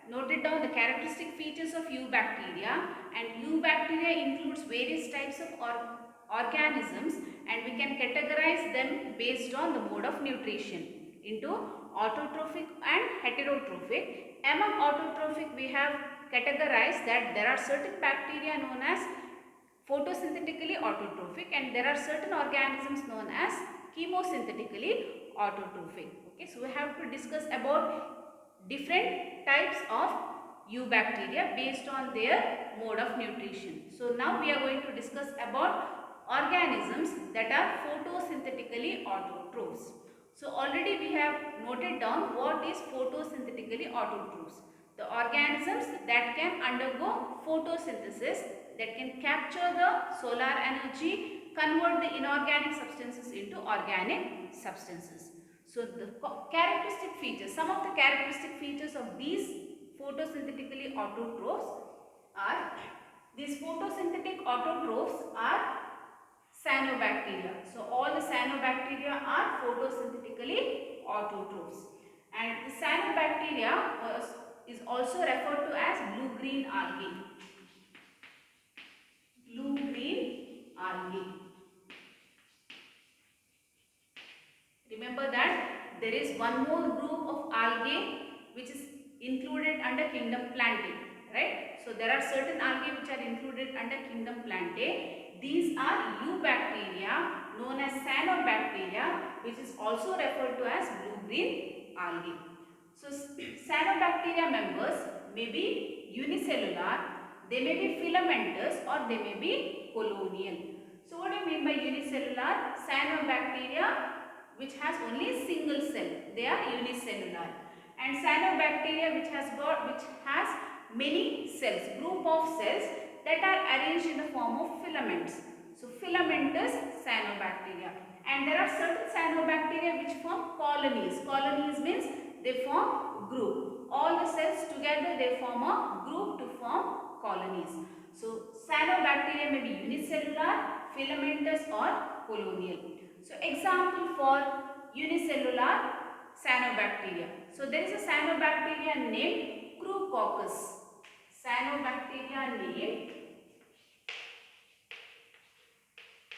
noted down the characteristic features of eubacteria, and eubacteria includes various types of organisms, and we can categorize them based on the mode of nutrition into autotrophic and heterotrophic. Among autotrophic, we have categorized that there are certain bacteria known as photosynthetically autotrophic, and there are certain organisms known as chemosynthetically autotrophic. Okay, so we have to discuss about different types of eubacteria based on their mode of nutrition. So now we are going to discuss about organisms that are photosynthetically autotrophs. So already we have noted down what is photosynthetically autotrophs. The organisms that can undergo photosynthesis, that can capture the solar energy, convert the inorganic substances into organic substances. So the characteristic features, some of the characteristic features of these photosynthetically autotrophs are, these photosynthetic autotrophs are cyanobacteria. So all the cyanobacteria are photosynthetically autotrophs. And the cyanobacteria is also referred to as blue-green algae. Blue-green algae. Remember that there is one more group of algae which is included under kingdom Plantae, right? So there are certain algae which are included under kingdom Plantae. These are eubacteria known as cyanobacteria, which is also referred to as blue-green algae. So cyanobacteria members may be unicellular, they may be filamentous, or they may be colonial. So what do you mean by unicellular? Cyanobacteria which has only a single cell, they are unicellular. And cyanobacteria which has many cells, group of cells that are arranged in the form of filaments. So filamentous cyanobacteria. And there are certain cyanobacteria which form colonies. Colonies means they form group. All the cells together they form a group to form colonies. So cyanobacteria may be unicellular, filamentous, or colonial. So example for unicellular cyanobacteria. So there is a cyanobacteria named Crucoccus. Cyanobacteria named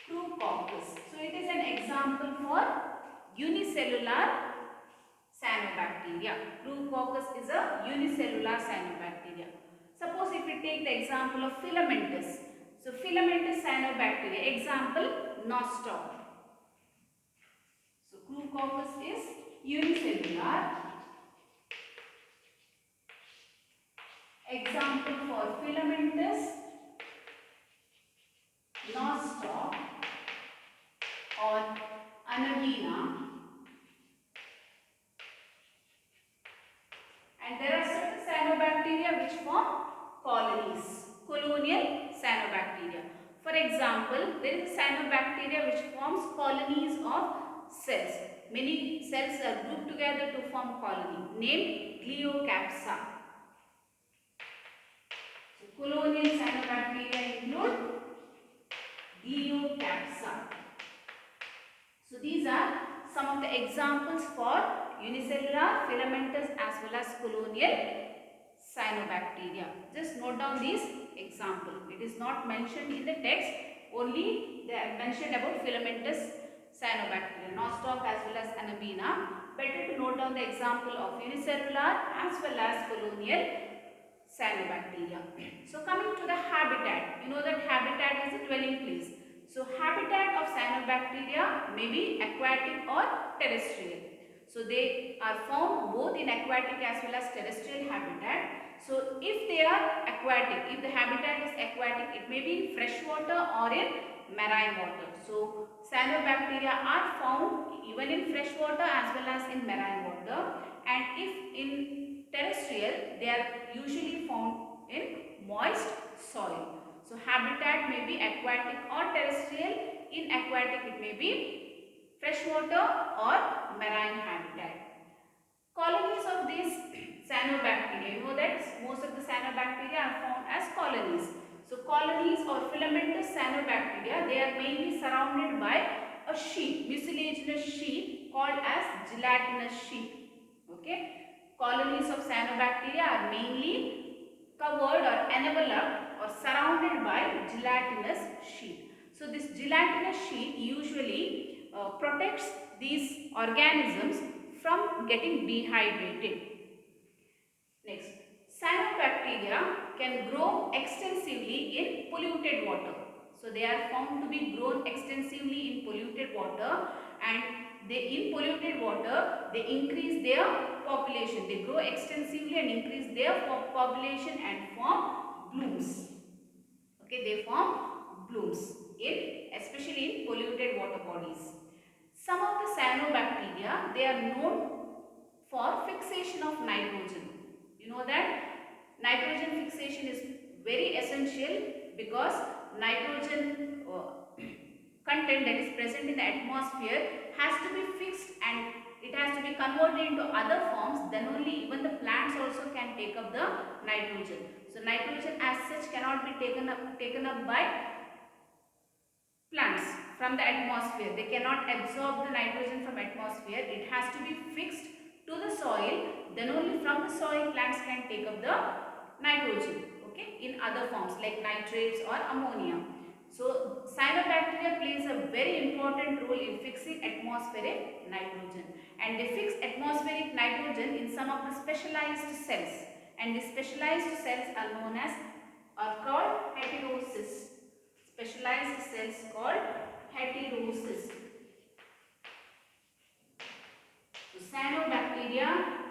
Crucoccus. So it is an example for unicellular cyanobacteria. Crucoccus is a unicellular cyanobacteria. Suppose if we take the example of filamentous. So filamentous cyanobacteria, example Nostoc. So Crucoccus is unicellular. Example for filamentous, Nostoc or Anabaena. And there are certain cyanobacteria which form colonies, colonial cyanobacteria. For example, there is a cyanobacteria which forms colonies of cells. Many cells are grouped together to form colony, named Glyocapsa. So colonial cyanobacteria include Glyocapsa. So these are some of the examples for unicellular, filamentous as well as colonial cyanobacteria. Just note down these examples. It is not mentioned in the text, only they are mentioned about filamentous cyanobacteria, Nostoc as well as Anabaena. Better to note down the example of unicellular as well as colonial cyanobacteria. So coming to the habitat, you know that habitat is a dwelling place. So habitat of cyanobacteria may be aquatic or terrestrial. So they are found both in aquatic as well as terrestrial habitat. So if they are aquatic, if the habitat is aquatic, it may be in fresh water or in marine water. So cyanobacteria are found even in fresh water as well as in marine water. And if in terrestrial, they are usually found in moist soil. So habitat may be aquatic or terrestrial. In aquatic it may be freshwater or marine habitat. Colonies of these cyanobacteria, you know that most of the cyanobacteria are found as colonies. So colonies or filamentous cyanobacteria, they are mainly surrounded by a sheet, mucilaginous sheet called as gelatinous sheet. Okay. colonies of cyanobacteria are mainly covered or enveloped or surrounded by gelatinous sheet. So this gelatinous sheet usually protects these organisms from getting dehydrated. Next, cyanobacteria can grow extensively in polluted water. So they are found to be grown extensively in polluted water, and in polluted water they increase their population. They grow extensively and increase their population and form blooms. Okay, they form blooms especially in polluted water bodies. Some of the cyanobacteria, they are known for fixation of nitrogen. You know that nitrogen fixation is very essential because nitrogen content that is present in the atmosphere has to be fixed and it has to be converted into other forms, then only even the plants also can take up the nitrogen. So nitrogen as such cannot be taken up by plants from the atmosphere. They cannot absorb the nitrogen from atmosphere. It has to be fixed to the soil, then only from the soil plants can take up the nitrogen, okay, in other forms like nitrates or ammonia. So cyanobacteria plays a very important role in fixing atmospheric nitrogen, and they fix atmospheric nitrogen in some of the specialized cells, and the specialized cells are known as or called heterocysts. Specialized cells called heterocysts. So cyanobacteria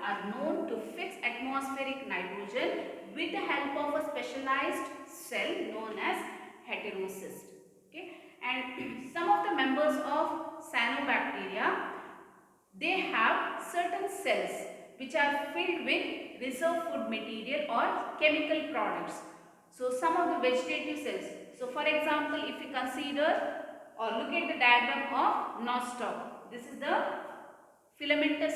are known to fix atmospheric nitrogen with the help of a specialized cell known as heterocyst. Okay, and some of the members of cyanobacteria, they have certain cells which are filled with reserve food material or chemical products. So some of the vegetative cells. So for example, if you consider or look at the diagram of Nostoc, this is the filamentous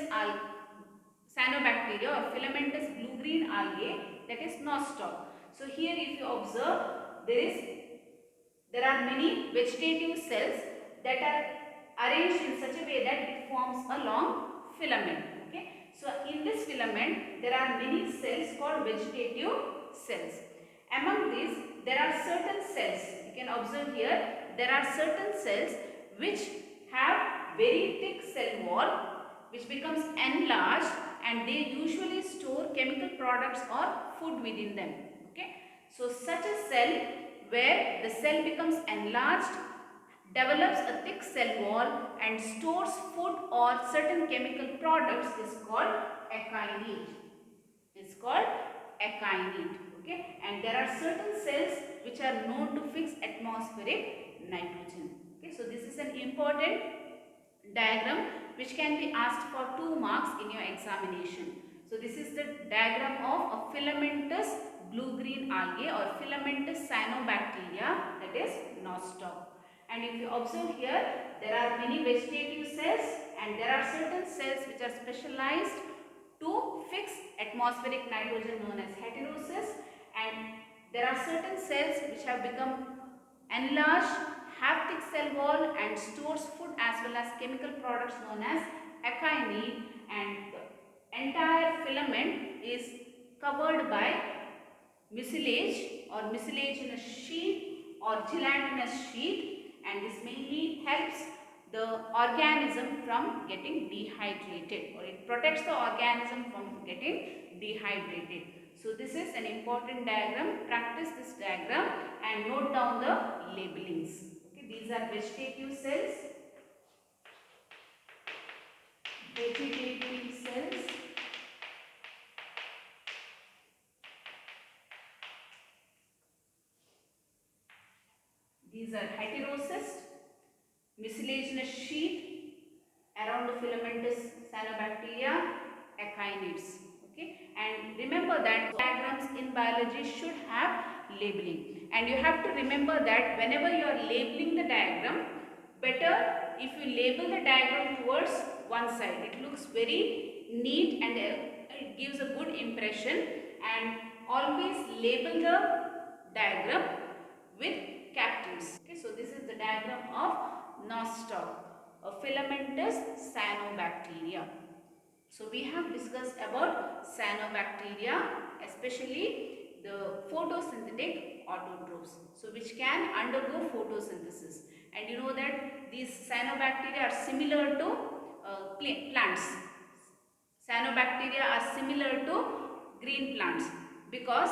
cyanobacteria or filamentous blue-green algae, that is Nostoc. So here if you observe, there are many vegetative cells that are arranged in such a way that it forms a long filament. Okay. So in this filament there are many cells called vegetative cells. Among these there are certain cells, you can observe here, there are certain cells which have very thick cell wall which becomes enlarged, and they usually store chemical products or food within them. Okay. So such a cell where the cell becomes enlarged, develops a thick cell wall and stores food or certain chemical products is called akinete. It's called akinete. Okay, and there are certain cells which are known to fix atmospheric nitrogen. Okay, so this is an important diagram which can be asked for 2 marks in your examination. So this is the diagram of a filamentous blue-green algae or filamentous cyanobacteria, that is Nostoc. And if you observe here, there are many vegetative cells and there are certain cells which are specialized to fix atmospheric nitrogen known as heterocysts, and there are certain cells which have become enlarged, have thick cell wall and stores food as well as chemical products known as akinete, and the entire filament is covered by mucilage or mucilaginous sheet or gelatinous sheet, and this mainly helps the organism from getting dehydrated, or it protects the organism from getting dehydrated. So this is an important diagram. Practice this diagram and note down the labelings. Okay, these are vegetative cells. Vegetative cells. These are heterocysts, mucilaginous sheet around the filamentous cyanobacteria, akinetes. Okay, and remember that diagrams in biology should have labeling, and you have to remember that whenever you are labeling the diagram, better if you label the diagram towards one side. It looks very neat and it gives a good impression, and always label the diagram with capitals. Okay, so this is the diagram of Nostoc, a filamentous cyanobacteria. So we have discussed about cyanobacteria, especially the photosynthetic autotrophs, so which can undergo photosynthesis. And you know that these cyanobacteria are similar to plants. Cyanobacteria are similar to green plants because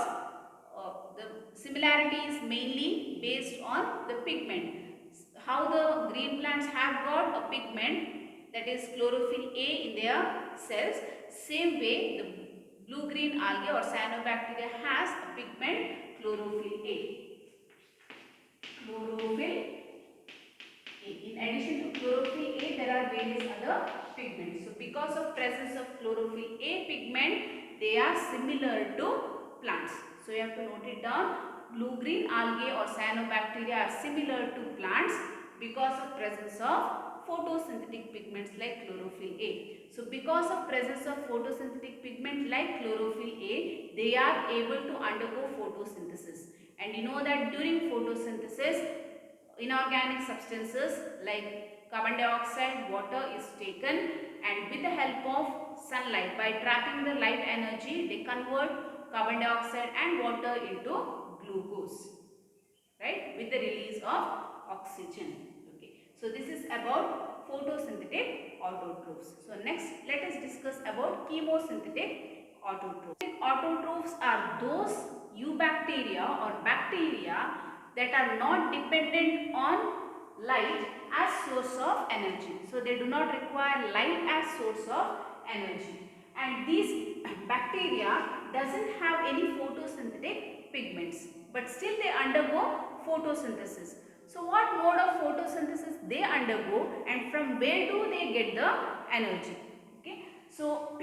the similarity is mainly based on the pigment. How the green plants have got a pigment, that is chlorophyll A, in their cells, same way the blue-green algae or cyanobacteria has a pigment chlorophyll A. Chlorophyll A. In addition to chlorophyll A, there are various other pigments. So because of presence of chlorophyll A pigment, they are similar to plants. So you have to note it down. Blue-green algae or cyanobacteria are similar to plants because of presence of photosynthetic pigments like chlorophyll A. So because of presence of photosynthetic pigment like chlorophyll A, they are able to undergo photosynthesis. And you know that during photosynthesis, inorganic substances like carbon dioxide, water is taken, and with the help of sunlight, by trapping the light energy, they convert carbon dioxide and water into glucose, right, with the release of oxygen. Okay, so this is about photosynthetic autotrophs. So next, let us discuss about chemosynthetic autotrophs. Autotrophs are those eubacteria or bacteria that are not dependent on light as source of energy. So they do not require light as source of energy. And these bacteria doesn't have any photosynthetic pigments, but still they undergo photosynthesis. So what mode of photosynthesis they undergo, and from where do they get the energy? Okay, so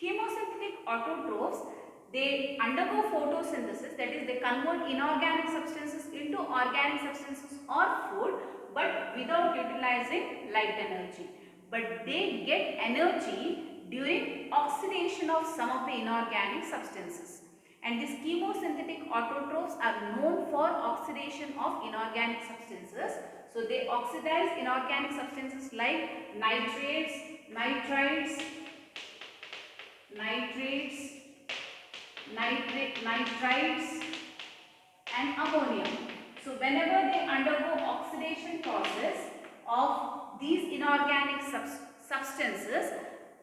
chemosynthetic autotrophs, they undergo photosynthesis, that is they convert inorganic substances into organic substances or food, but without utilizing light energy. But they get energy during oxidation of some of the inorganic substances. And these chemosynthetic autotrophs are known for oxidation of inorganic substances. So they oxidize inorganic substances like nitrates, nitrites, nitrites and ammonia. So whenever they undergo oxidation process of these inorganic substances,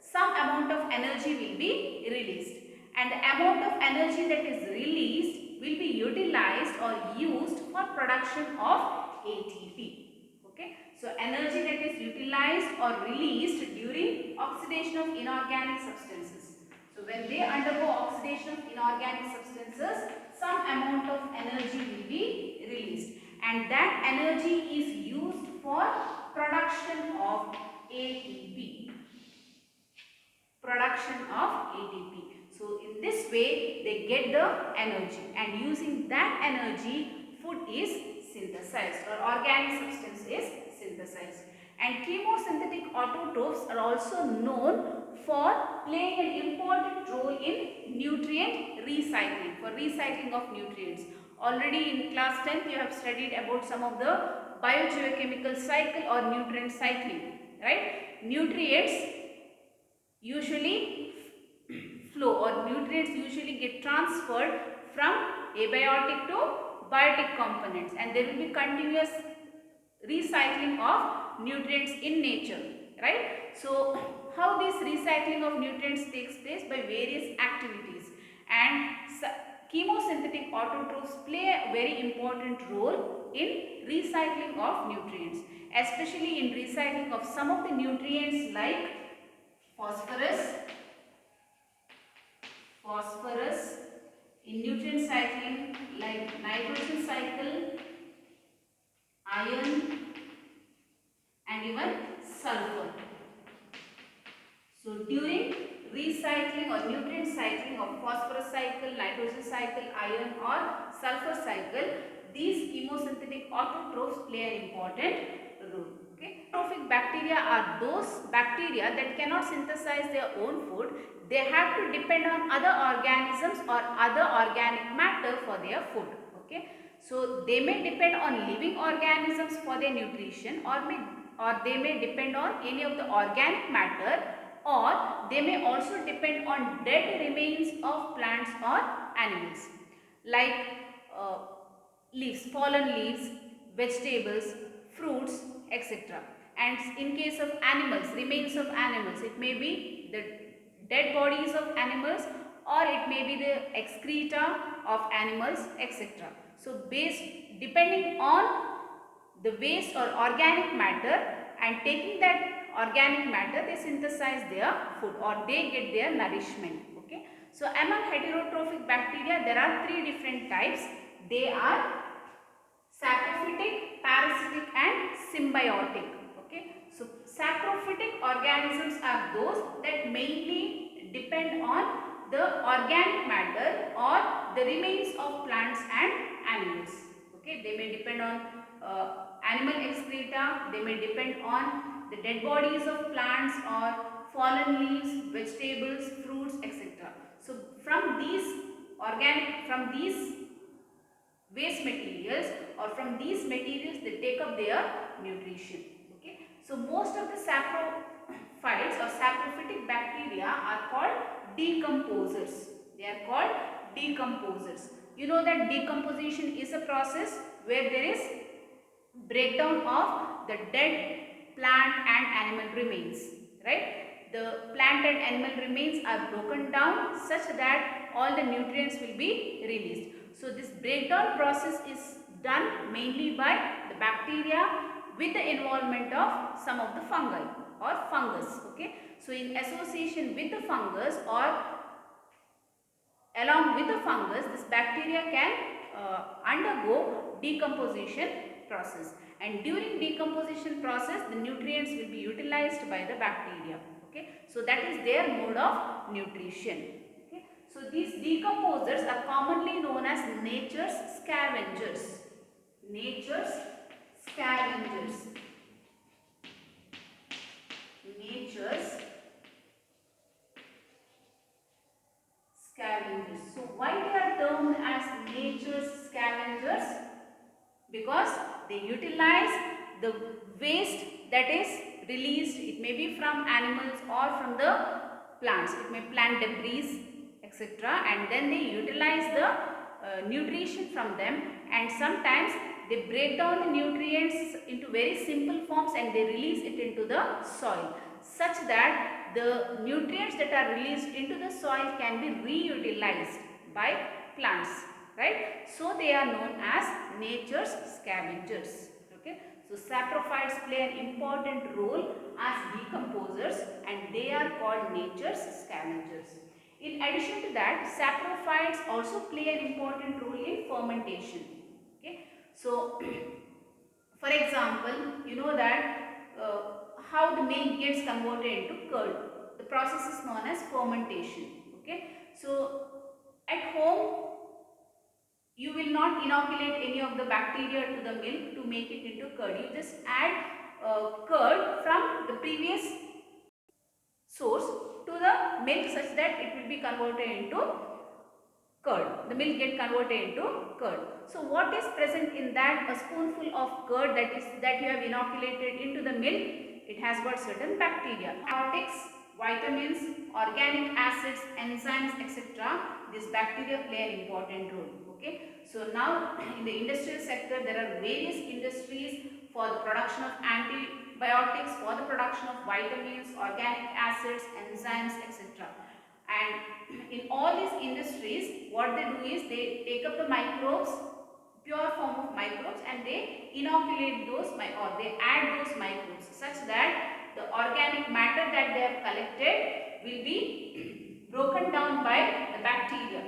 some amount of energy will be released, and the amount of energy that is released will be utilized or used for production of ATP. Okay, so energy that is utilized or released during oxidation of inorganic substances. So when they undergo oxidation of inorganic substances, some amount of energy will be released, and that energy is used for production of ATP. Production of ATP. So in this way they get the energy, and using that energy food is synthesized or organic substance is synthesized. And chemosynthetic autotrophs are also known for playing an important role in nutrient recycling, for recycling of nutrients. Already in class 10th you have studied about some of the biogeochemical cycle or nutrient cycling, right? Nutrients usually flow, or nutrients usually get transferred from abiotic to biotic components, and there will be continuous recycling of nutrients in nature, right? So how this recycling of nutrients takes place? By various activities, and chemosynthetic autotrophs play a very important role in recycling of nutrients, especially in recycling of some of the nutrients like phosphorus, in nutrient cycling like nitrogen cycle, iron and even sulfur. So during recycling or nutrient cycling of phosphorus cycle, nitrogen cycle, iron or sulfur cycle, these chemosynthetic autotrophs play an important role. Okay. Trophic bacteria are those bacteria that cannot synthesize their own food. They have to depend on other organisms or other organic matter for their food. Okay. So they may depend on living organisms for their nutrition, or they may depend on any of the organic matter or they may also depend on dead remains of plants or animals like uh, leaves, fallen leaves, vegetables, fruits, etc. And in case of animals, remains of animals, it may be the dead bodies of animals or it may be the excreta of animals, etc. So based depending on the waste or organic matter and taking that organic matter, they synthesize their food or they get their nourishment. Okay, so among heterotrophic bacteria there are three different types. They are saprophytic, parasitic and symbiotic. Okay, so saprophytic organisms are those that mainly depend on the organic matter or the remains of plants and animals. Okay, they may depend on animal excreta, they may depend on the dead bodies of plants or fallen leaves, vegetables, fruits, etc. So from these waste materials or from these materials they take up their nutrition. Okay, so most of the saprophytes or saprophytic bacteria are called decomposers. They are called decomposers. You know that decomposition is a process where there is breakdown of the dead plant and animal remains, right? The plant and animal remains are broken down such that all the nutrients will be released. So this breakdown process is done mainly by the bacteria with the involvement of some of the fungi or fungus. Okay, so in association with the fungus or along with the fungus, this bacteria can undergo decomposition process, and during decomposition process the nutrients will be utilized by the bacteria. Okay, so that is their mode of nutrition. Okay, so these decomposers are commonly known as nature's scavengers. Nature's scavengers. Nature's scavengers. So why they are termed as nature's scavengers? Because they utilize the waste that is released. It may be from animals or from the plants. It may plant debris, etc. And then they utilize the nutrition from them, and sometimes they break down the nutrients into very simple forms and they release it into the soil such that the nutrients that are released into the soil can be reutilized by plants, right? So they are known as nature's scavengers. Okay, so saprophytes play an important role as decomposers and they are called nature's scavengers. In addition to that, saprophytes also play an important role in fermentation. Okay, so for example, you know that how the milk gets converted into curd. The process is known as fermentation. Okay, so at home you will not inoculate any of the bacteria to the milk to make it into curd. You just add curd from the previous source to the milk such that it will be converted into curd. The milk get converted into curd. So what is present in that? A spoonful of curd that you have inoculated into the milk, it has got certain bacteria. Probiotics, vitamins, organic acids, enzymes, etc. This bacteria play an important role. Okay. So now in the industrial sector there are various industries for the production of antibiotics, for the production of vitamins, organic acids, enzymes, etc. And in all these industries, what they do is they take up the microbes, pure form of microbes, and they inoculate those or they add those microbes such that the organic matter that they have collected will be broken down by the bacteria.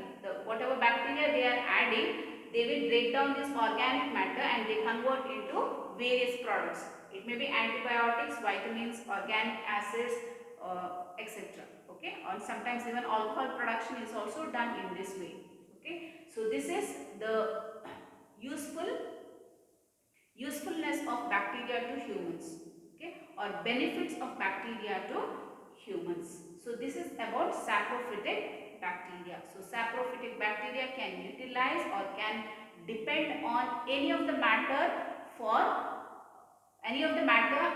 Whatever bacteria they are adding, they will break down this organic matter and they convert into various products. It may be antibiotics, vitamins, organic acids, etc. Okay, or sometimes even alcohol production is also done in this way. Okay, so this is the usefulness of bacteria to humans. Okay, or benefits of bacteria to humans. So this is about saprophytic bacteria. So saprophytic bacteria can utilize or can depend on any of the matter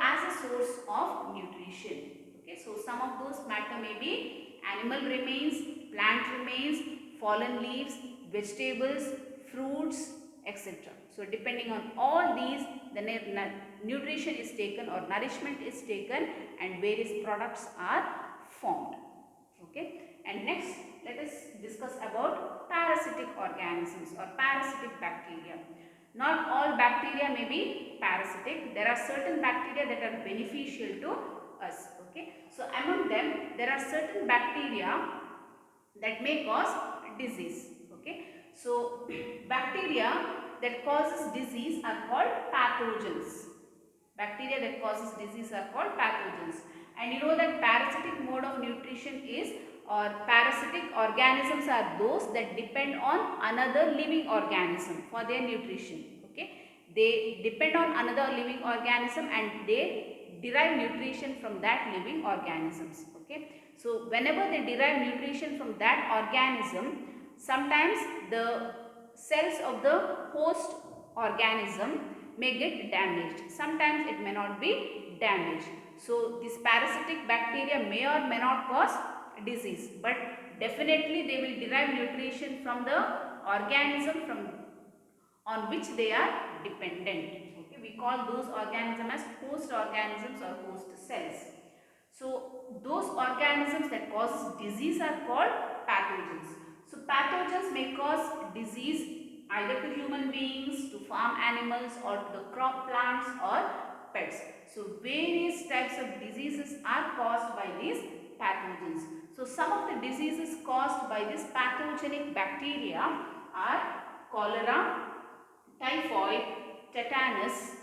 as a source of nutrition. Okay, so some of those matter may be animal remains, plant remains, fallen leaves, vegetables, fruits, etc. So depending on all these, the nutrition is taken or nourishment is taken and various products are formed. Okay, and next let us discuss about parasitic organisms or parasitic bacteria. Not all bacteria may be parasitic. There are certain bacteria that are beneficial to us. Okay, so among them there are certain bacteria that may cause disease. Okay, so bacteria that causes disease are called pathogens. Bacteria that causes disease are called pathogens. And you know that parasitic mode of nutrition is, or parasitic organisms are those that depend on another living organism for their nutrition. Okay, they depend on another living organism and they derive nutrition from that living organisms. Okay, so whenever they derive nutrition from that organism, sometimes the cells of the host organism may get damaged. Sometimes it may not be damaged. So this parasitic bacteria may or may not cause disease, but definitely they will derive nutrition from the organism on which they are dependent. Okay, we call those organisms as host organisms or host cells. So those organisms that cause disease are called pathogens. So pathogens may cause disease either to human beings, to farm animals, or to the crop plants or pets. So various types of diseases are caused by these pathogens. So some of the diseases caused by this pathogenic bacteria are cholera, typhoid, tetanus,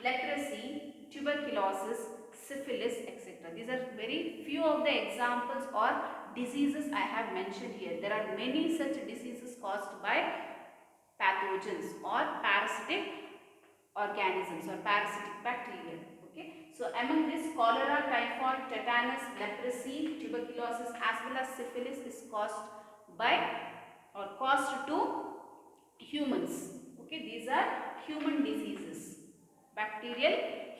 leprosy, tuberculosis, syphilis, etc. These are very few of the examples or diseases I have mentioned here. There are many such diseases caused by pathogens or parasitic organisms or parasitic bacteria. Okay, so among this, cholera, typhoid, tetanus, leprosy, tuberculosis as well as syphilis is caused by or caused to humans. Okay, these are human diseases,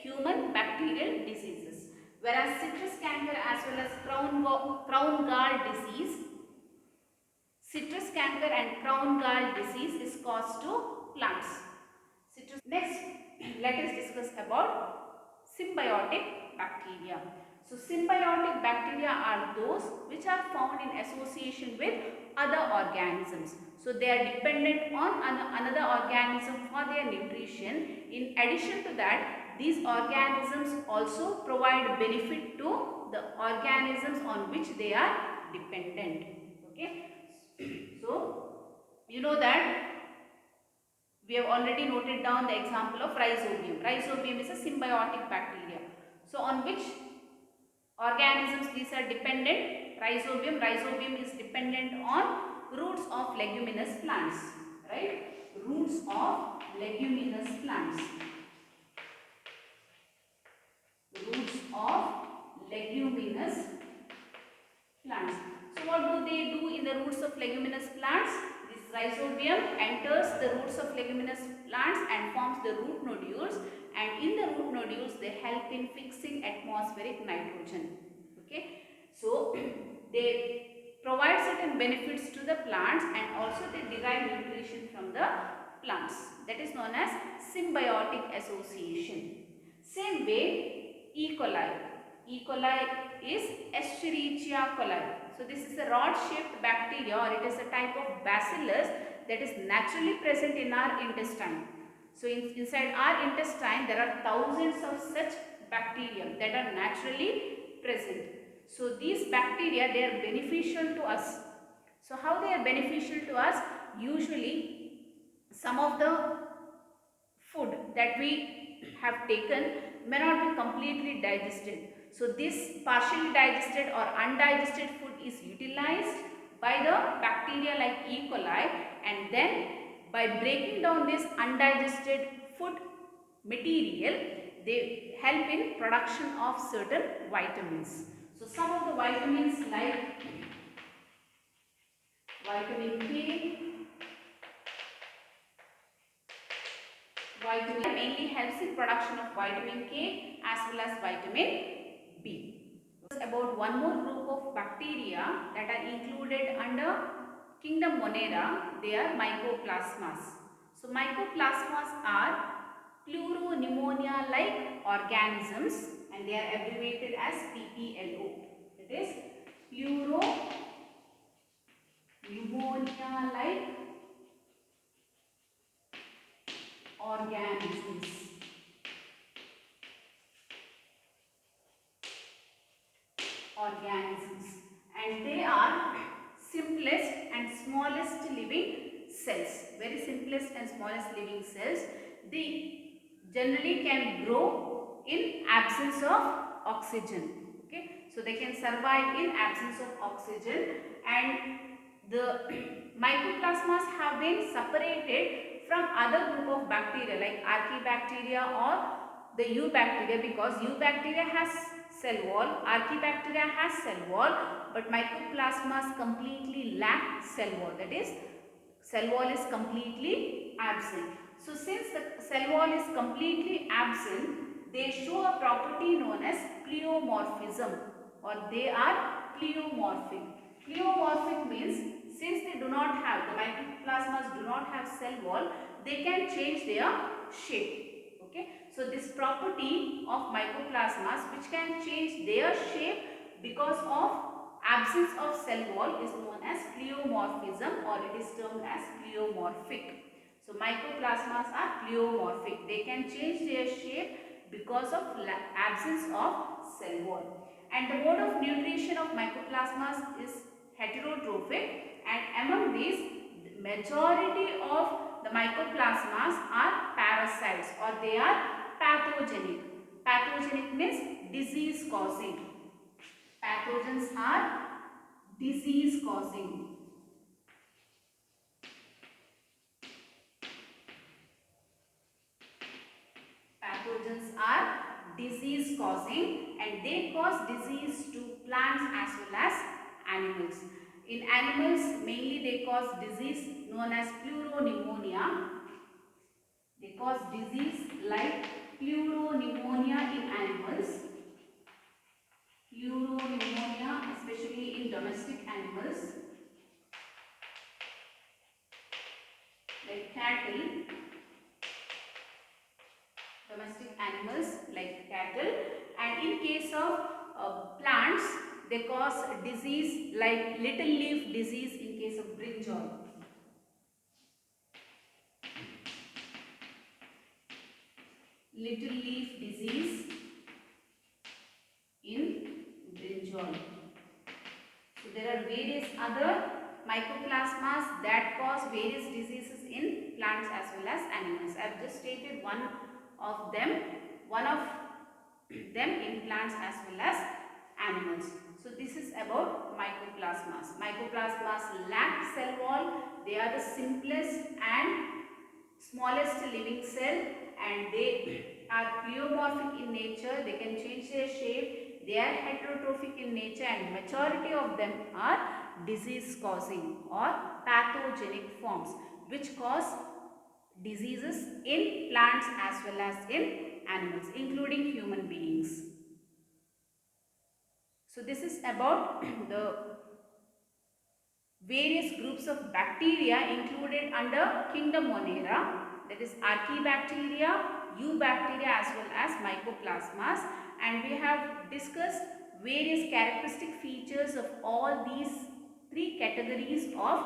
human bacterial diseases. Whereas citrus canker as well as crown gall disease, citrus canker and crown gall disease is caused to plants. Next, let us discuss about symbiotic bacteria. So symbiotic bacteria are those which are found in association with other organisms. So they are dependent on another organism for their nutrition. In addition to that, these organisms also provide benefit to the organisms on which they are dependent. Okay. So you know that we have already noted down the example of rhizobium. Rhizobium is a symbiotic bacteria. So on which organisms these are dependent? Rhizobium is dependent on roots of leguminous plants, right? Roots of leguminous plants. Roots of leguminous plants. So what do they do in the roots of leguminous plants? This rhizobium enters the roots of leguminous plants and forms the root nodules, and in the root nodules they help in fixing atmospheric nitrogen. Okay, so they provide certain benefits to the plants and also they derive nutrition from the plants. That is known as symbiotic association. Same way, E. coli. E. coli is Escherichia coli. So this is a rod-shaped bacteria, or it is a type of bacillus that is naturally present in our intestine. So inside our intestine there are thousands of such bacteria that are naturally present. So these bacteria, they are beneficial to us. So how they are beneficial to us? Usually some of the food that we have taken may not be completely digested. So this partially digested or undigested food is utilized by the bacteria like E. coli, and then by breaking down this undigested food material, they help in production of certain vitamins. So some of the vitamins like vitamin K, vitamin mainly helps in production of vitamin K as well as vitamin B. about one more group of bacteria that are included under kingdom Monera. They are mycoplasmas. So mycoplasmas are pleuropneumonia-like organisms and they are abbreviated as PPLO. That is pleuropneumonia-like organisms. And they are simplest and smallest living cells. Very simplest and smallest living cells. They generally can grow in absence of oxygen. Okay, so they can survive in absence of oxygen, and the mycoplasmas have been separated from other group of bacteria like archaebacteria or the eubacteria, because eubacteria has cell wall, archaebacteria has cell wall, but mycoplasmas completely lack cell wall. That is, cell wall is completely absent. So since the cell wall is completely absent, they show a property known as pleomorphism, or they are pleomorphic. Pleomorphic means since they do not have, the mycoplasmas do not have cell wall, they can change their shape. Okay, so this property of mycoplasmas which can change their shape because of absence of cell wall is known as pleomorphism, or it is termed as pleomorphic. So mycoplasmas are pleomorphic. They can change their shape because of absence of cell wall. And the mode of nutrition of mycoplasmas is heterotrophic, and among these, the majority of the mycoplasmas are parasites, or they are pathogenic. Pathogenic means disease causing. Pathogens are disease causing. Pathogens are disease causing, and they cause disease to plants as well as animals. In animals, mainly they cause disease known as pleuropneumonia. They cause disease like pleuropneumonia in animals. Pleuropneumonia, especially in domestic animals like cattle. Domestic animals like cattle, and in case of plants, they cause disease like little leaf disease in case of brinjal. Little leaf disease in brinjal. So there are various other mycoplasmas that cause various diseases in plants as well as animals. I have just stated one of them in plants as well as animals. So this is about mycoplasmas. Mycoplasmas lack cell wall. They are the simplest and smallest living cell, and they are pleomorphic in nature. They can change their shape. They are heterotrophic in nature, and majority of them are disease causing or pathogenic forms which cause diseases in plants as well as in animals, including human beings. So this is about the various groups of bacteria included under kingdom Monera, that is archaebacteria, eubacteria as well as mycoplasmas, and we have discussed various characteristic features of all these three categories of